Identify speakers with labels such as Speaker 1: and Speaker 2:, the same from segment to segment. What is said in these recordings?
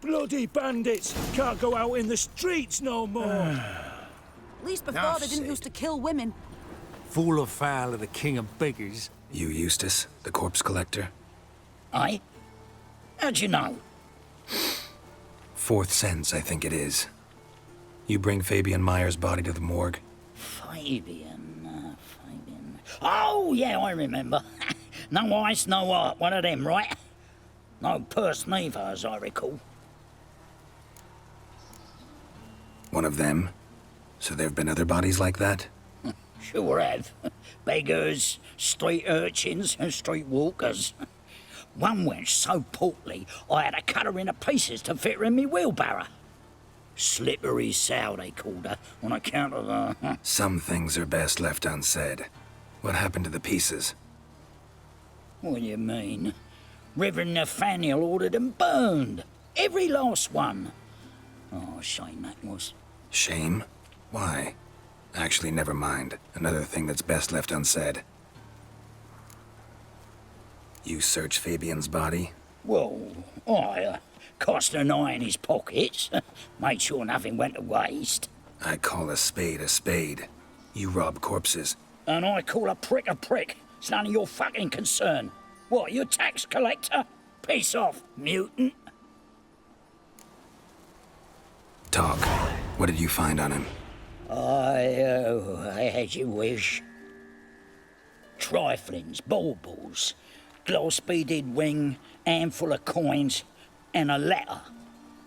Speaker 1: Bloody bandits can't go out in the streets no more.
Speaker 2: At least before they didn't used to kill women.
Speaker 3: Fool or foul of the king of beggars.
Speaker 4: You Eustace, the corpse collector?
Speaker 5: Aye? How'd you know?
Speaker 4: Fourth sense, I think it is. You bring Fabian Meyer's body to the morgue?
Speaker 5: Fabian. Oh, yeah, I remember. No ice, no art, one of them, right? No purse neither, as I recall.
Speaker 4: One of them? So there have been other bodies like that?
Speaker 5: Sure have. Beggars, street urchins, and street walkers. One wench so portly, I had to cut her into pieces to fit her in me wheelbarrow. Slippery sow, they called her, on account of her.
Speaker 4: Some things are best left unsaid. What happened to the pieces?
Speaker 5: What do you mean? Reverend Nathaniel ordered them burned. Every last one. Oh, shame that was.
Speaker 4: Shame? Why? Actually, never mind. Another thing that's best left unsaid. You search Fabian's body?
Speaker 5: Well, I cast an eye in his pockets. Made sure nothing went to waste.
Speaker 4: I call a spade a spade. You rob corpses.
Speaker 5: And I call a prick a prick. It's none of your fucking concern. What, you a tax collector? Peace off, mutant.
Speaker 4: Talk. What did you find on him?
Speaker 5: I had you wish. Triflings, baubles, gloss-beaded ring, handful of coins, and a letter.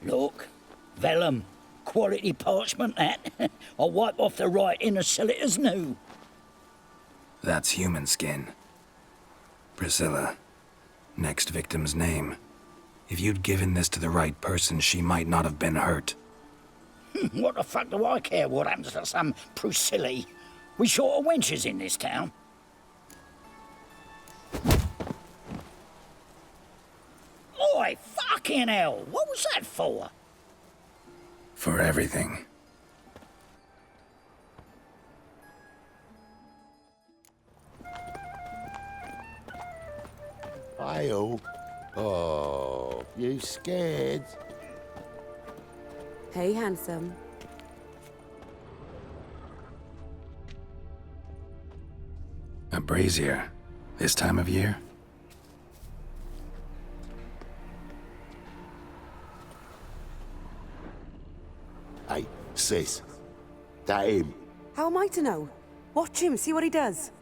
Speaker 5: Look, vellum, quality parchment, that. I'll wipe off the writing and sell it as new.
Speaker 4: That's human skin. Priscilla. Next victim's name. If you'd given this to the right person, she might not have been hurt.
Speaker 5: What the fuck do I care what happens to some Priscilla? We short of wenches in this town. Oi, fucking hell! What was that for?
Speaker 4: For everything.
Speaker 6: Hi-oh. Oh, you scared?
Speaker 2: Hey, handsome.
Speaker 4: A brazier. This time of year?
Speaker 6: Hey, sis. That him?
Speaker 2: How am I to know? Watch him, see what he does.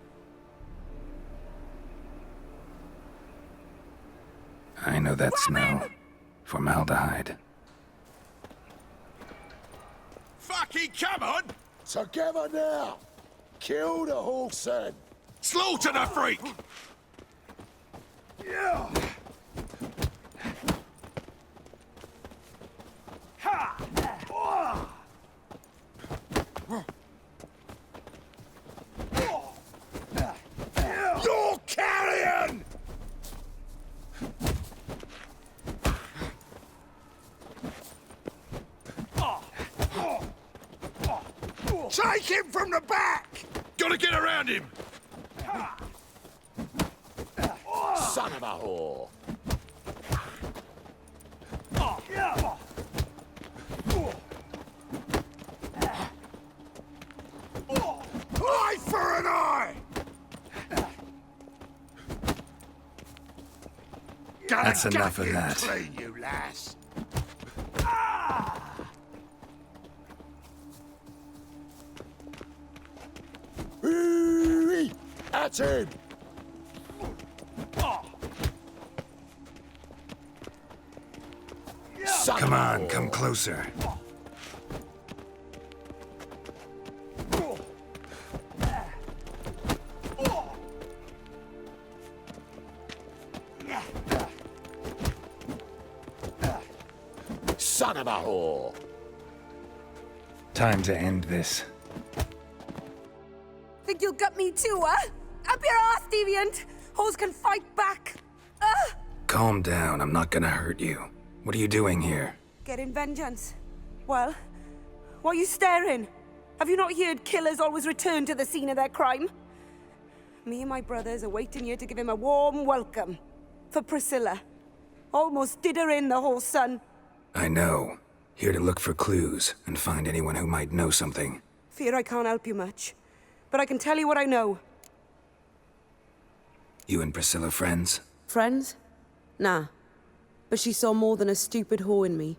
Speaker 4: I know that smell. Formaldehyde.
Speaker 3: Fucking come on!
Speaker 6: Together now! Kill the horse then!
Speaker 3: Slaughter the freak!
Speaker 1: Yeah. Ha! Oh. You're carrion! Take him from the back!
Speaker 3: Gotta get around him!
Speaker 6: Son of a whore!
Speaker 1: Eye for an eye!
Speaker 4: That's enough of that.
Speaker 1: Clean, you lass.
Speaker 6: Ooh-wee! That's him! Son
Speaker 4: Come
Speaker 6: of a
Speaker 4: on,
Speaker 6: whore.
Speaker 4: come closer.
Speaker 6: Son of a whore!
Speaker 4: Time to end this.
Speaker 2: Think you'll gut me too, huh? Up your ass, deviant! Hoes can fight back!
Speaker 4: Calm down, I'm not gonna hurt you. What are you doing here?
Speaker 2: Getting vengeance. Well, why are you staring? Have you not heard killers always return to the scene of their crime? Me and my brothers are waiting here to give him a warm welcome. For Priscilla. Almost did her in, the whole son.
Speaker 4: I know. Here to look for clues and find anyone who might know something.
Speaker 2: Fear I can't help you much. But I can tell you what I know.
Speaker 4: You and Priscilla friends?
Speaker 2: Friends? Nah. But she saw more than a stupid whore in me.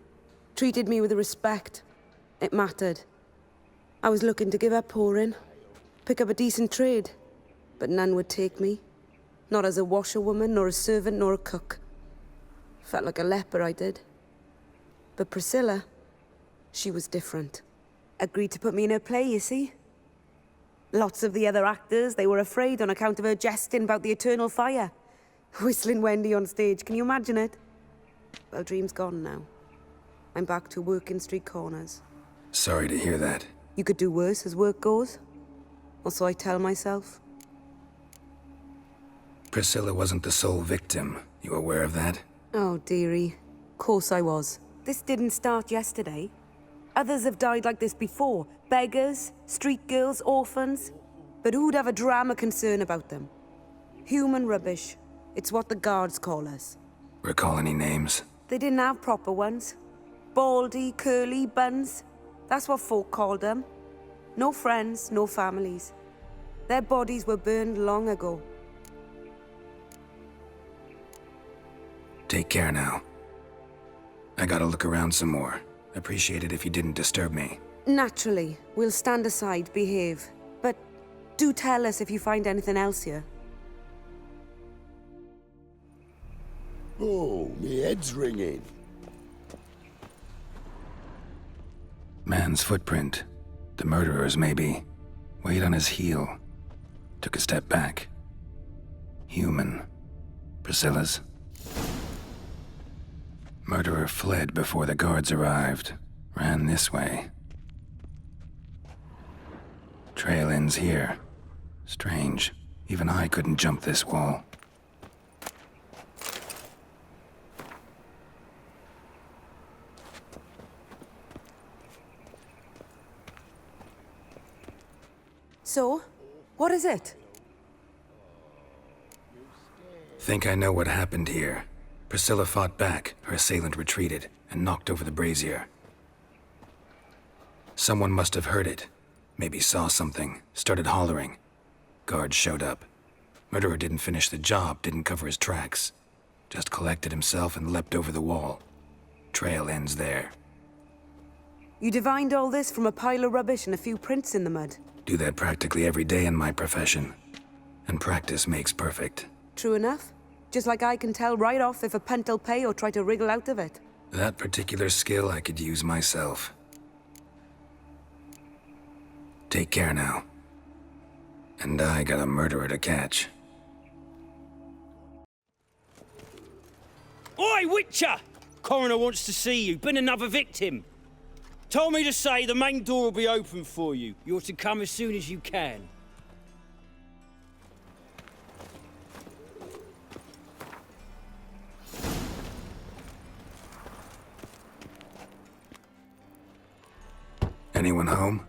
Speaker 2: Treated me with respect. It mattered. I was looking to give her pouring. Pick up a decent trade. But none would take me. Not as a washerwoman, nor a servant, nor a cook. Felt like a leper, I did. But Priscilla, she was different. Agreed to put me in her play, you see? Lots of the other actors, they were afraid on account of her jesting about the eternal fire. Whistling Wendy on stage, can you imagine it? Well, dream's gone now. I'm back to working street corners.
Speaker 4: Sorry to hear that.
Speaker 2: You could do worse as work goes. Or so I tell myself.
Speaker 4: Priscilla wasn't the sole victim. You aware of that?
Speaker 2: Oh, dearie. Course I was. This didn't start yesterday. Others have died like this before. Beggars, street girls, orphans. But who'd have a drama concern about them? Human rubbish. It's what the guards call us.
Speaker 4: Recall any names?
Speaker 2: They didn't have proper ones. Baldy, curly, buns. That's what folk called them. No friends, no families. Their bodies were burned long ago.
Speaker 4: Take care now. I gotta look around some more. Appreciate it if you didn't disturb me.
Speaker 2: Naturally. We'll stand aside, behave. But do tell us if you find anything else here.
Speaker 6: Oh, me head's ringing.
Speaker 4: Man's footprint. The murderer's, maybe. Weighed on his heel. Took a step back. Human. Priscilla's. Murderer fled before the guards arrived. Ran this way. Trail ends here. Strange. Even I couldn't jump this wall.
Speaker 2: So, what is it?
Speaker 4: Think I know what happened here. Priscilla fought back, her assailant retreated, and knocked over the brazier. Someone must have heard it. Maybe saw something, started hollering. Guards showed up. Murderer didn't finish the job, didn't cover his tracks. Just collected himself and leapt over the wall. Trail ends there.
Speaker 2: You divined all this from a pile of rubbish and a few prints in the mud.
Speaker 4: Do that practically every day in my profession. And practice makes perfect.
Speaker 2: True enough. Just like I can tell right off if a punt'll pay or try to wriggle out of it.
Speaker 4: That particular skill I could use myself. Take care now. And I got a murderer to catch.
Speaker 7: Oi, Witcher! Coroner wants to see you. Been another victim. Told me to say the main door will be open for you. You're to come as soon as you can.
Speaker 4: Anyone home?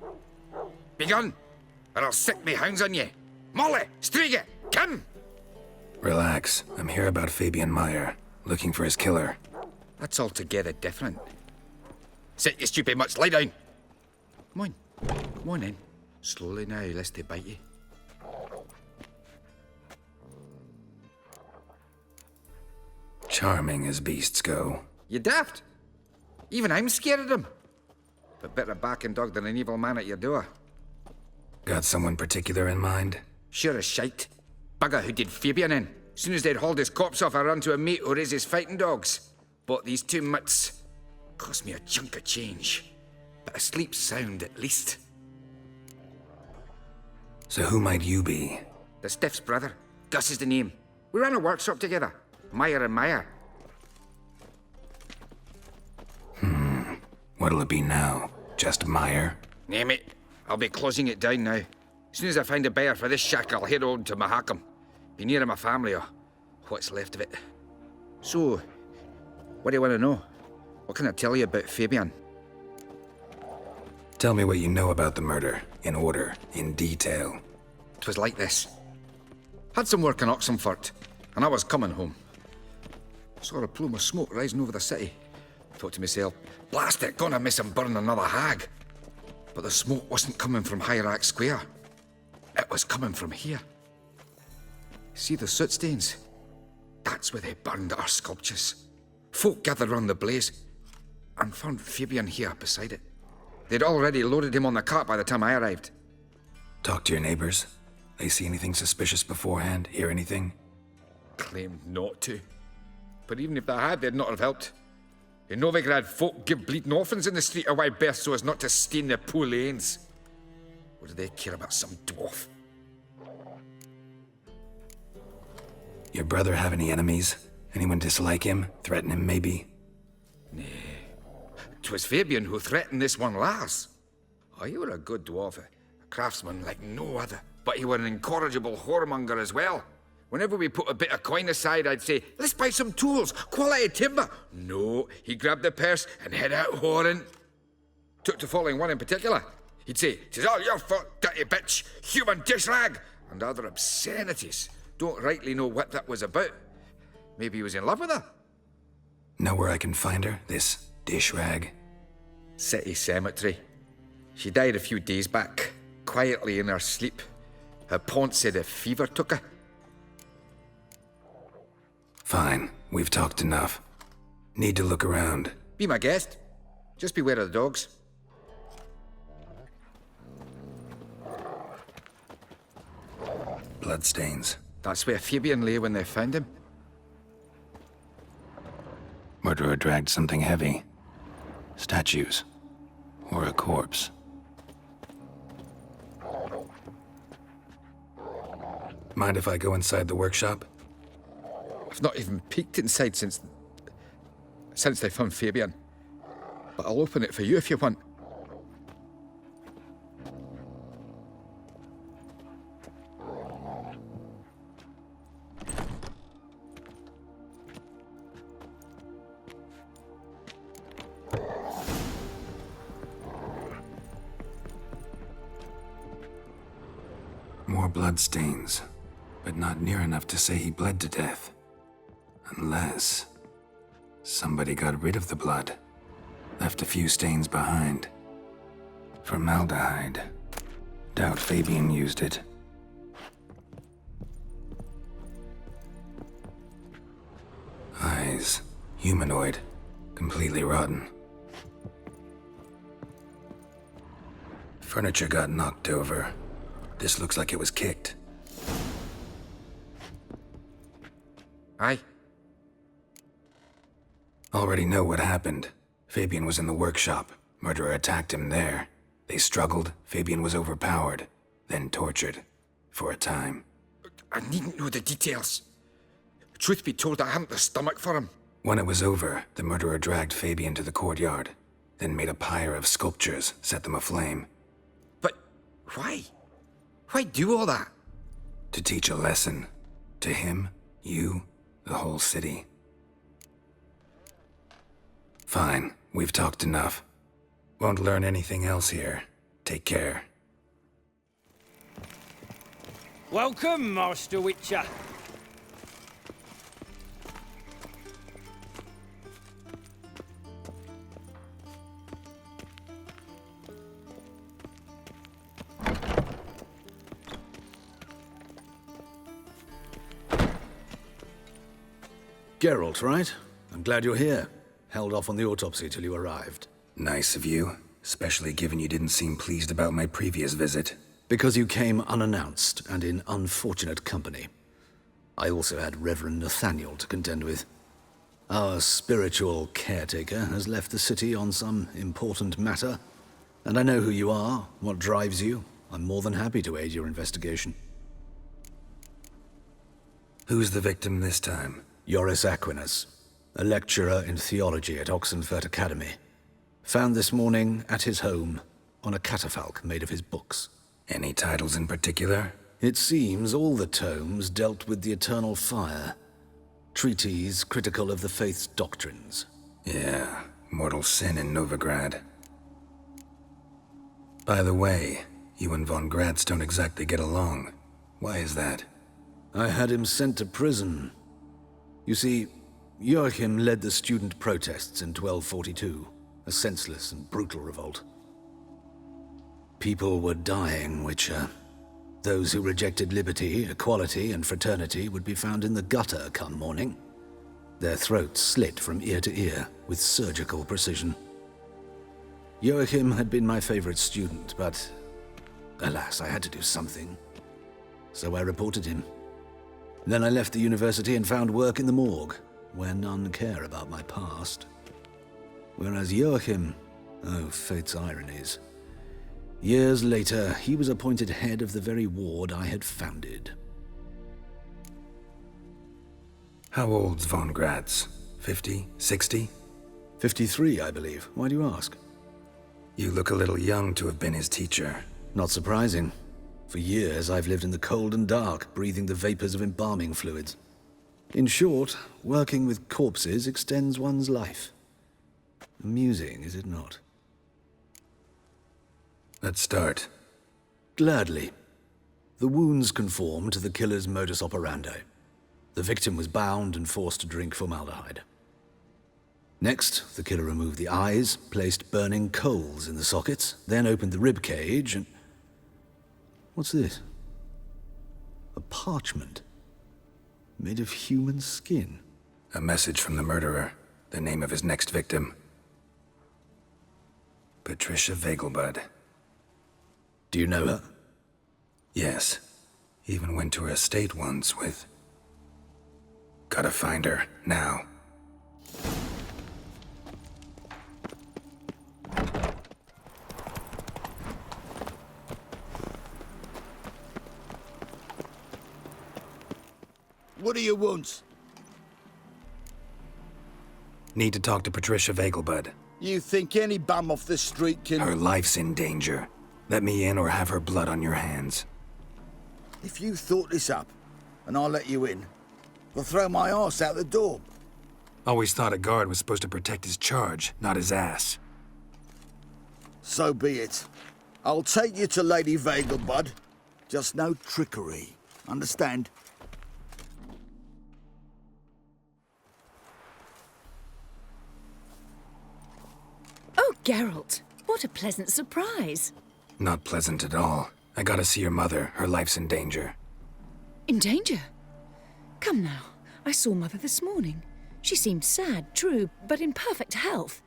Speaker 8: Begone, or I'll set me hounds on you. Molly, Striga, come!
Speaker 4: Relax. I'm here about Fabian Meyer, looking for his killer.
Speaker 8: That's altogether different. Sit, you stupid much, lie down. Come on then. Slowly now, lest they bite you.
Speaker 4: Charming as beasts go.
Speaker 8: You daft. Even I'm scared of them. But better back and dog than an evil man at your door.
Speaker 4: Got someone particular in mind?
Speaker 8: Sure as shite. Bugger who did Fabian in. Soon as they'd hauled his corpse off, I run to a mate who raises fighting dogs. Bought these 2 mutts. Cost me a chunk of change. But I sleep sound at least.
Speaker 4: So who might you be?
Speaker 8: The Stiff's brother. Gus is the name. We ran a workshop together. Meyer and Meyer.
Speaker 4: What'll it be now? Just Meyer?
Speaker 8: Name it. I'll be closing it down now. As soon as I find a buyer for this shack, I'll head on to Mahakam. Be near my family, or what's left of it. So, what do you want to know? What can I tell you about Fabian?
Speaker 4: Tell me what you know about the murder, in order, in detail.
Speaker 8: 'Twas like this. Had some work in Oxenfurt, and I was coming home. Saw a plume of smoke rising over the city. Thought to myself, blast it, gonna miss him burn another hag. But the smoke wasn't coming from Hierarch Square. It was coming from here. See the soot stains? That's where they burned our sculptures. Folk gathered round the blaze and found Fabian here beside it. They'd already loaded him on the cart by the time I arrived.
Speaker 4: Talk to your neighbors. They see anything suspicious beforehand? Hear anything?
Speaker 8: Claimed not to. But even if they had, they'd not have helped. In Novigrad, folk give bleeding orphans in the street a wide berth so as not to stain their poor lanes. What do they care about some dwarf?
Speaker 4: Your brother have any enemies? Anyone dislike him? Threaten him, maybe?
Speaker 8: 'Twas Fabian who threatened this one last. Oh, you were a good dwarf, a craftsman like no other. But you were an incorrigible whoremonger as well. Whenever we put a bit of coin aside, I'd say, let's buy some tools, quality timber. No, he grabbed the purse and head out whoring. Took to following one in particular. He'd say, "'Tis all your fault, dirty bitch, human dish rag," and other obscenities. Don't rightly know what that was about. Maybe he was in love with her.
Speaker 4: Know where I can find her, this dish rag?
Speaker 8: City cemetery. She died a few days back, quietly in her sleep. Her pont said a fever took her.
Speaker 4: Fine, we've talked enough. Need to look around.
Speaker 8: Be my guest. Just beware of the dogs.
Speaker 4: Bloodstains.
Speaker 8: That's where Fabian lay when they found him.
Speaker 4: Murderer dragged something heavy. Statues. Or a corpse. Mind if I go inside the workshop?
Speaker 8: I've not even peeked inside since they found Fabian. But I'll open it for you if you want.
Speaker 4: More bloodstains, but not near enough to say he bled to death. Unless somebody got rid of the blood, left a few stains behind. Formaldehyde. Doubt Fabian used it. Eyes. Humanoid. Completely rotten. Furniture got knocked over. This looks like it was kicked.
Speaker 8: Aye.
Speaker 4: Already know what happened. Fabian was in the workshop. Murderer attacked him there. They struggled. Fabian was overpowered, then tortured. For a time.
Speaker 8: I needn't know the details. Truth be told, I hadn't the stomach for him.
Speaker 4: When it was over, the murderer dragged Fabian to the courtyard, then made a pyre of sculptures, set them aflame.
Speaker 8: But why? Why do all that?
Speaker 4: To teach a lesson. To him, you, the whole city. Fine, we've talked enough. Won't learn anything else here. Take care.
Speaker 7: Welcome, Master Witcher.
Speaker 9: Geralt, right? I'm glad you're here. Held off on the autopsy till you arrived.
Speaker 4: Nice of you, especially given you didn't seem pleased about my previous visit.
Speaker 9: Because you came unannounced and in unfortunate company. I also had Reverend Nathaniel to contend with. Our spiritual caretaker has left the city on some important matter, and I know who you are, what drives you. I'm more than happy to aid your investigation.
Speaker 4: Who's the victim this time?
Speaker 9: Joris Aquinas, a lecturer in theology at Oxenfurt Academy. Found this morning at his home on a catafalque made of his books.
Speaker 4: Any titles in particular?
Speaker 9: It seems all the tomes dealt with the eternal fire. Treatises critical of the faith's doctrines.
Speaker 4: Yeah, mortal sin in Novigrad. By the way, you and von Gratz don't exactly get along. Why is that?
Speaker 9: I had him sent to prison. You see, Joachim led the student protests in 1242, a senseless and brutal revolt. People were dying, Witcher. Those who rejected liberty, equality, and fraternity would be found in the gutter come morning. Their throats slit from ear to ear with surgical precision. Joachim had been my favorite student, but alas, I had to do something. So I reported him. Then I left the university and found work in the morgue, where none care about my past. Whereas Joachim, oh, fate's ironies. Years later, he was appointed head of the very ward I had founded.
Speaker 4: How old's von Gratz? 50? 60?
Speaker 9: 53, I believe. Why do you ask?
Speaker 4: You look a little young to have been his teacher.
Speaker 9: Not surprising. For years, I've lived in the cold and dark, breathing the vapors of embalming fluids. In short, working with corpses extends one's life. Amusing, is it not?
Speaker 4: Let's start.
Speaker 9: Gladly. The wounds conform to the killer's modus operandi. The victim was bound and forced to drink formaldehyde. Next, the killer removed the eyes, placed burning coals in the sockets, then opened the rib cage and... What's this? A parchment. Made of human skin.
Speaker 4: A message from the murderer. The name of his next victim. Patricia Vegelbud.
Speaker 9: Do you know her?
Speaker 4: Yes. Even went to her estate once with... Gotta find her, now.
Speaker 6: What do you want?
Speaker 4: Need to talk to Patricia Vegelbud.
Speaker 6: You think any bum off the street can...
Speaker 4: Her life's in danger. Let me in or have her blood on your hands.
Speaker 6: If you thought this up, and I'll let you in, I'll throw my arse out the door.
Speaker 4: Always thought a guard was supposed to protect his charge, not his ass.
Speaker 6: So be it. I'll take you to Lady Vegelbud. Just no trickery. Understand?
Speaker 10: Oh, Geralt, what a pleasant surprise.
Speaker 4: Not pleasant at all. I gotta see your mother. Her life's in danger.
Speaker 10: In danger? Come now, I saw Mother this morning. She seemed sad, true, but in perfect health.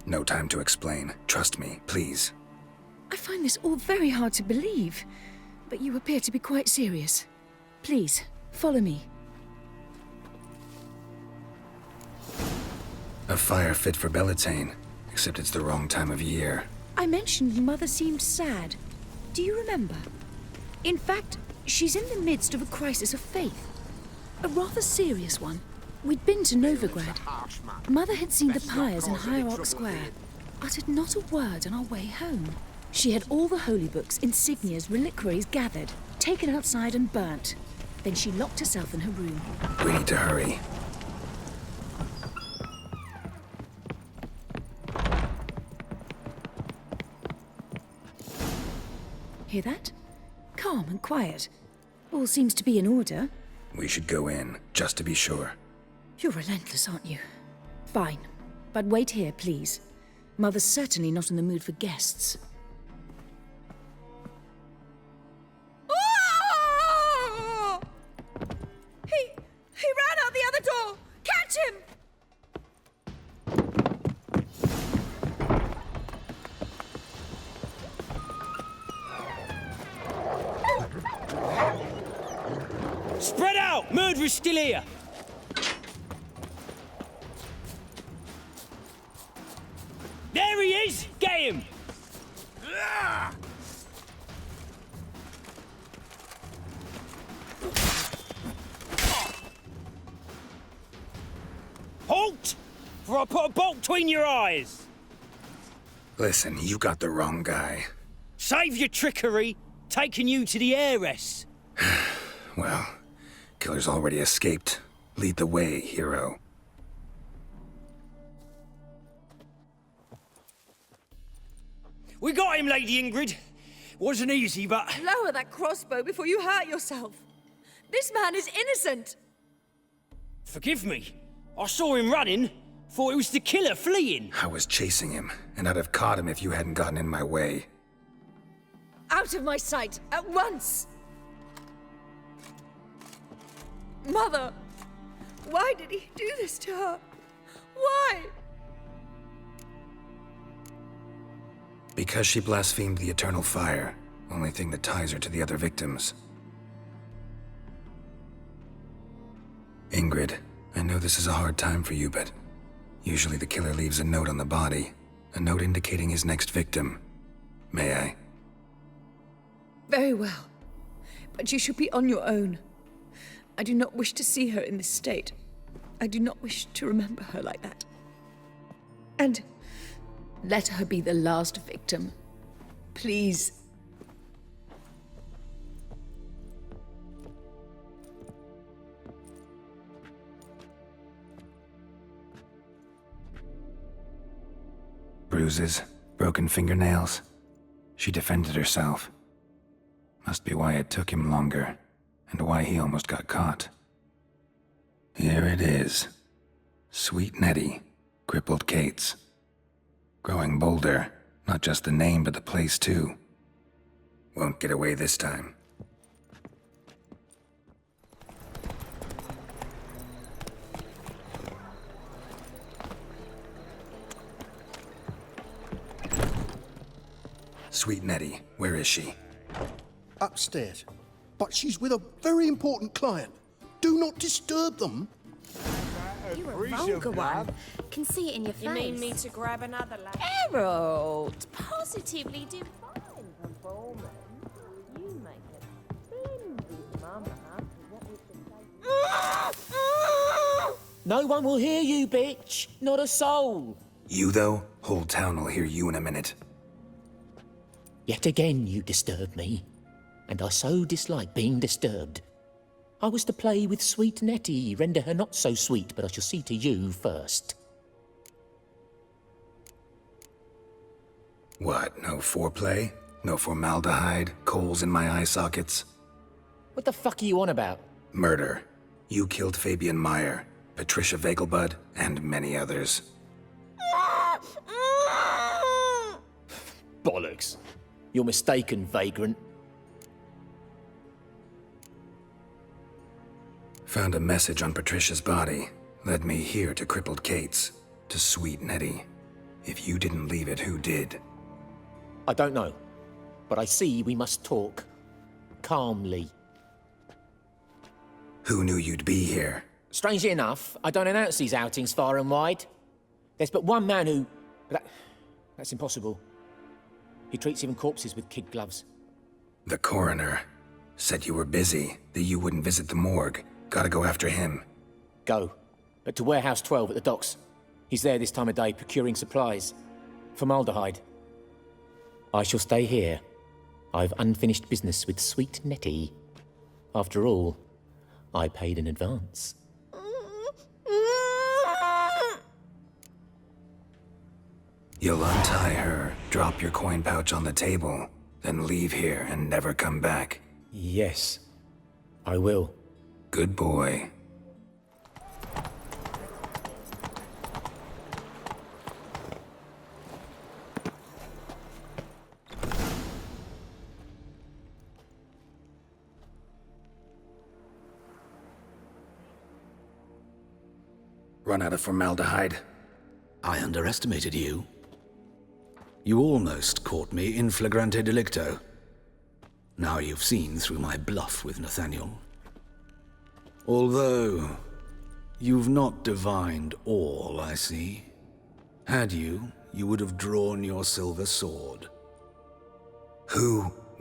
Speaker 4: No time to explain. Trust me, please.
Speaker 10: I find this all very hard to believe, but you appear to be quite serious. Please, follow me.
Speaker 4: A fire fit for Bellatane, except it's the wrong time of year.
Speaker 10: I mentioned Mother seemed sad. Do you remember? In fact, she's in the midst of a crisis of faith. A rather serious one. We'd been to Novigrad. Mother had seen the pyres in Hierarch Square. Uttered not a word on our way home. She had all the holy books, insignias, reliquaries gathered, taken outside and burnt. Then she locked herself in her room.
Speaker 4: We need to hurry.
Speaker 10: Hear that? Calm and quiet. All seems to be in order.
Speaker 4: We should go in, just to be sure.
Speaker 10: You're relentless, aren't you? Fine. But wait here, please. Mother's certainly not in the mood for guests.
Speaker 11: Oh! He ran out the other door! Catch him!
Speaker 7: Spread out! Murderer's still here! There he is! Get him! Halt! For I put a bolt between your eyes!
Speaker 4: Listen, you got the wrong guy.
Speaker 7: Save your trickery! Taking you to the heiress!
Speaker 4: Well, killer's already escaped. Lead the way, hero.
Speaker 7: We got him, Lady Ingrid. Wasn't easy, but...
Speaker 11: Lower that crossbow before you hurt yourself. This man is innocent.
Speaker 7: Forgive me. I saw him running. Thought it was the killer fleeing.
Speaker 4: I was chasing him, and I'd have caught him if you hadn't gotten in my way.
Speaker 11: Out of my sight, at once! Mother! Why did he do this to her? Why?
Speaker 4: Because she blasphemed the eternal fire. Only thing that ties her to the other victims. Ingrid, I know this is a hard time for you, but usually the killer leaves a note on the body. A note indicating his next victim. May I?
Speaker 11: Very well. But you should be on your own. I do not wish to see her in this state. I do not wish to remember her like that. And let her be the last victim. Please.
Speaker 4: Bruises, broken fingernails. She defended herself. Must be why it took him longer, and why he almost got caught. Here it is. Sweet Nettie, crippled Kate's. Growing bolder, not just the name but the place too. Won't get away this time. Sweet Nettie, where is she?
Speaker 12: Upstairs. But she's with a very important client. Do not disturb them.
Speaker 13: You're a vulgar one. Can see it in your face.
Speaker 11: You mean me to grab another lad?
Speaker 13: Geralt! Positively divine performance. You make a splendid mama.
Speaker 14: No one will hear you, bitch. Not a soul.
Speaker 4: You, though? Whole town will hear you in a minute.
Speaker 14: Yet again you disturb me, and I so dislike being disturbed. I was to play with sweet Nettie, render her not so sweet, but I shall see to you first.
Speaker 4: What, no foreplay? No formaldehyde? Coals in my eye sockets?
Speaker 14: What the fuck are you on about?
Speaker 4: Murder. You killed Fabian Meyer, Patricia Vegelbud, and many others.
Speaker 14: Bollocks. You're mistaken, vagrant.
Speaker 4: Found a message on Patricia's body. Led me here to crippled Kate's. To sweet Nettie. If you didn't leave it, who did?
Speaker 14: I don't know, but I see we must talk. Calmly.
Speaker 4: Who knew you'd be here?
Speaker 14: Strangely enough, I don't announce these outings far and wide. There's but one man who... That's impossible. He treats even corpses with kid gloves.
Speaker 4: The coroner. Said you were busy, that you wouldn't visit the morgue. Gotta go after him.
Speaker 14: Go. But to Warehouse 12 at the docks. He's there this time of day, procuring supplies. Formaldehyde. I shall stay here. I've unfinished business with sweet Nettie. After all, I paid in advance.
Speaker 4: You'll untie her, drop your coin pouch on the table, then leave here and never come back.
Speaker 14: Yes, I will.
Speaker 4: Good boy. Run out of formaldehyde?
Speaker 9: I underestimated you. You almost caught me in flagrante delicto. Now you've seen through my bluff with Nathaniel. Although, you've not divined all, I see. Had you, you would have drawn your silver sword.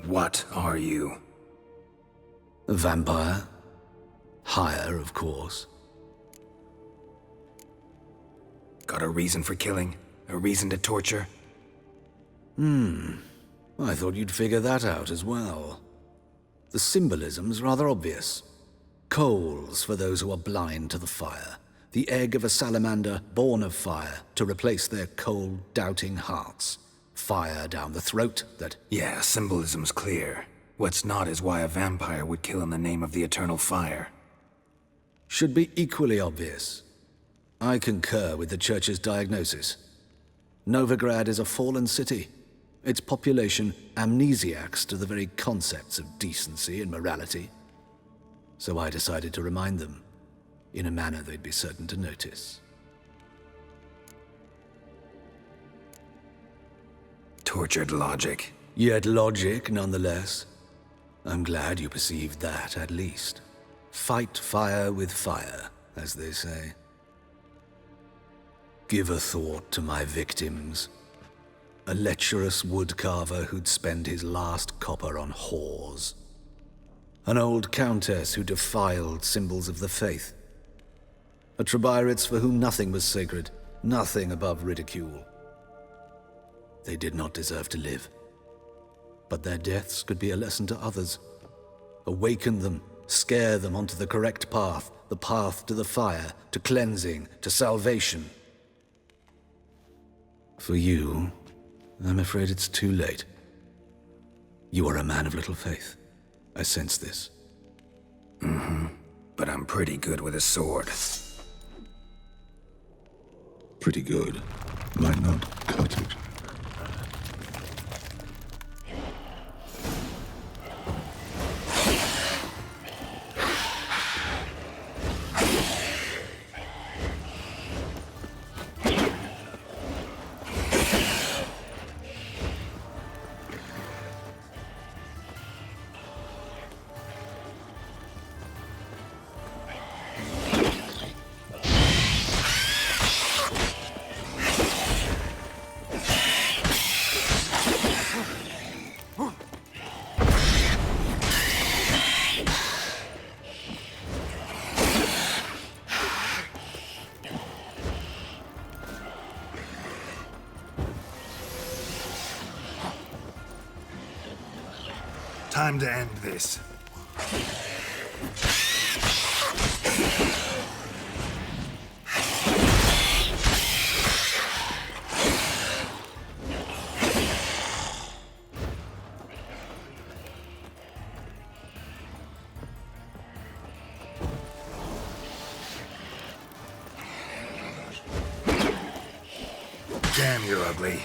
Speaker 4: What are you?
Speaker 9: A vampire. Higher, of course.
Speaker 4: Got a reason for killing? A reason to torture?
Speaker 9: I thought you'd figure that out as well. The symbolism's rather obvious. Coals for those who are blind to the fire. The egg of a salamander born of fire to replace their cold, doubting hearts. Fire down the throat that...
Speaker 4: Yeah, symbolism's clear. What's not is why a vampire would kill in the name of the eternal fire.
Speaker 9: Should be equally obvious. I concur with the Church's diagnosis. Novigrad is a fallen city. Its population amnesiacs to the very concepts of decency and morality. So I decided to remind them, in a manner they'd be certain to notice.
Speaker 4: Tortured logic.
Speaker 9: Yet logic, nonetheless. I'm glad you perceived that, at least. Fight fire with fire, as they say. Give a thought to my victims. A lecherous woodcarver who'd spend his last copper on whores. An old countess who defiled symbols of the faith. A Trebirates for whom nothing was sacred, nothing above ridicule. They did not deserve to live. But their deaths could be a lesson to others. Awaken them, scare them onto the correct path, the path to the fire, to cleansing, to salvation. For you, I'm afraid it's too late. You are a man of little faith. I sense this.
Speaker 4: But I'm pretty good with a sword.
Speaker 12: Pretty good. Might not cut it.
Speaker 3: Time to end this. Damn, you're ugly.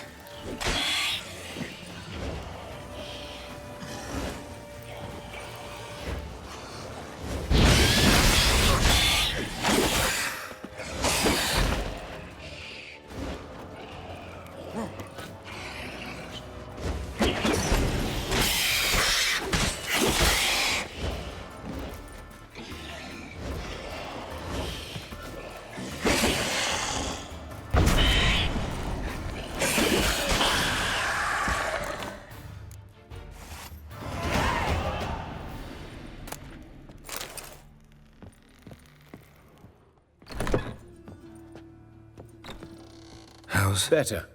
Speaker 4: How's...
Speaker 14: Better,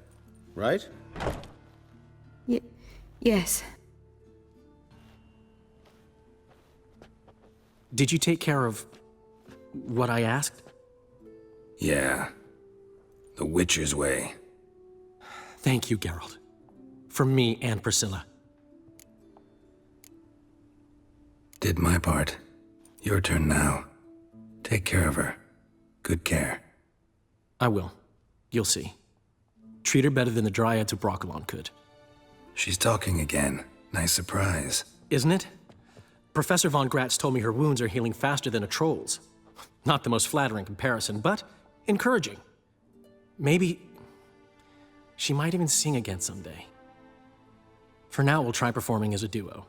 Speaker 14: right?
Speaker 2: Yes.
Speaker 15: Did you take care of what I asked?
Speaker 4: Yeah. The Witcher's way.
Speaker 15: Thank you, Geralt. From me and Priscilla.
Speaker 4: Did my part. Your turn now. Take care of her. Good care.
Speaker 15: I will. You'll see. Treat her better than the Dryads of Broccolon could.
Speaker 4: She's talking again. Nice surprise.
Speaker 15: Isn't it? Professor von Gratz told me her wounds are healing faster than a troll's. Not the most flattering comparison, but encouraging. Maybe she might even sing again someday. For now, we'll try performing as a duo.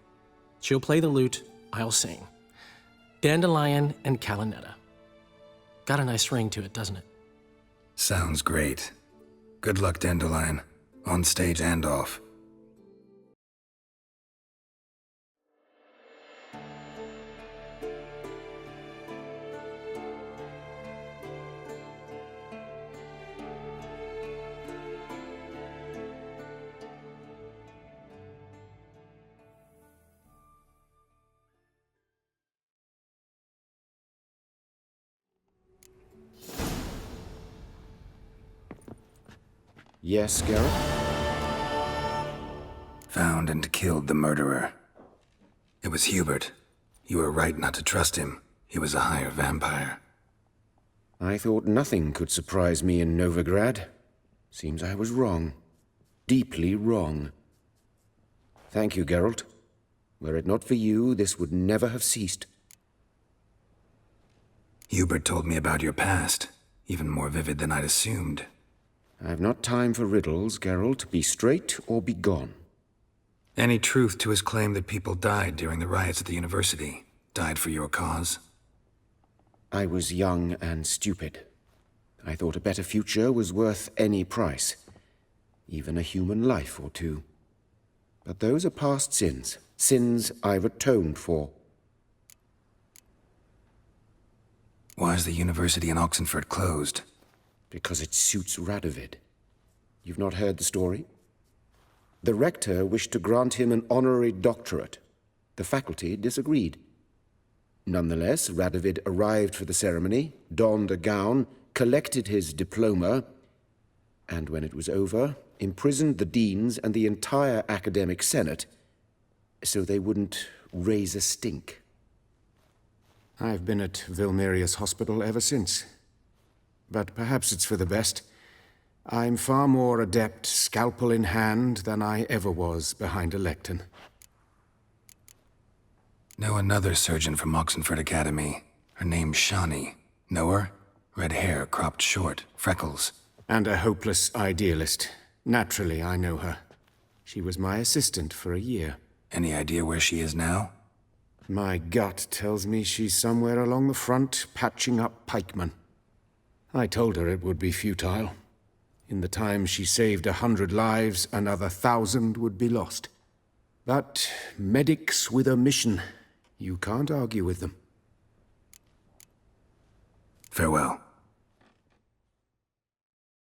Speaker 15: She'll play the lute, I'll sing. Dandelion and Calinetta. Got a nice ring to it, doesn't it?
Speaker 4: Sounds great. Good luck, Dandelion. On stage and off.
Speaker 14: Yes, Geralt?
Speaker 4: Found and killed the murderer. It was Hubert. You were right not to trust him. He was a higher vampire.
Speaker 16: I thought nothing could surprise me in Novigrad. Seems I was wrong. Deeply wrong. Thank you, Geralt. Were it not for you, this would never have ceased.
Speaker 4: Hubert told me about your past, even more vivid than I'd assumed.
Speaker 16: I've not time for riddles, Geralt. Be straight or be gone.
Speaker 4: Any truth to his claim that people died during the riots at the university? Died for your cause?
Speaker 16: I was young and stupid. I thought a better future was worth any price. Even a human life or two. But those are past sins. Sins I've atoned for.
Speaker 4: Why is the university in Oxenford closed?
Speaker 16: Because it suits Radovid. You've not heard the story? The rector wished to grant him an honorary doctorate. The faculty disagreed. Nonetheless, Radovid arrived for the ceremony, donned a gown, collected his diploma, and when it was over, imprisoned the deans and the entire academic senate so they wouldn't raise a stink.
Speaker 17: I've been at Vilmerius Hospital ever since. But perhaps it's for the best. I'm far more adept, scalpel in hand, than I ever was behind a lectern.
Speaker 4: Know another surgeon from Oxenford Academy. Her name's Shani. Know her? Red hair, cropped short, freckles.
Speaker 17: And a hopeless idealist. Naturally, I know her. She was my assistant for a year.
Speaker 4: Any idea where she is now?
Speaker 17: My gut tells me she's somewhere along the front, patching up pikemen. I told her it would be futile. In the time she saved 100 lives, another 1,000 would be lost. But medics with a mission, you can't argue with them.
Speaker 4: Farewell.